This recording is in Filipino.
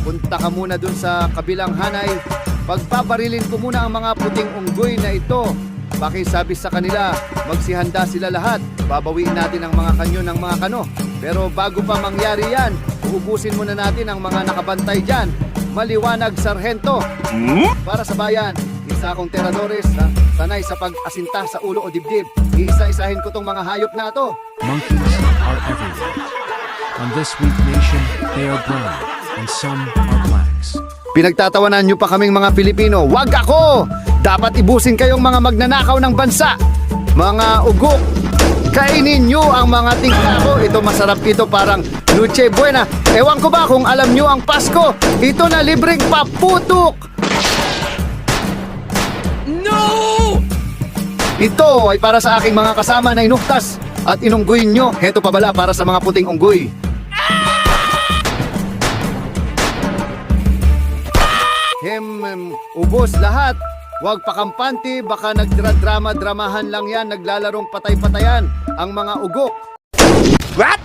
punta ka muna dun sa kabilang hanay. Pagpabarilin ko muna ang mga puting unggoy na ito. Pakisabi sa kanila, magsihanda sila lahat. Babawiin natin ang mga kanyo ng mga kano. Pero bago pa mangyari yan, uubusin muna natin ang mga nakabantay dyan. Maliwanag, Sarhento. Para sa bayan, isa akong teradores na sanay sa pag-asinta sa ulo o dibdib. Iisa-isahin ko tong mga hayop na to. Monkeys are everywhere. On this weak nation, they are brown, and some are blacks. Pinagtatawanan nyo pa kaming mga Pilipino. Wag ako! Dapat ibusin kayong mga magnanakaw ng bansa. Mga ugok, kainin nyo ang mga tingka ko. Ito masarap ito, parang Noche Buena. Ewan ko ba kung alam nyo ang Pasko? Ito na libreng paputok! No! Ito ay para sa aking mga kasama na inuktas at inungguin nyo. Heto pa bala para sa mga puting unggoy. Ubos lahat. Huwag pakampante, baka nagdrama-dramahan lang yan, naglalarong patay-patayan ang mga ugok. What?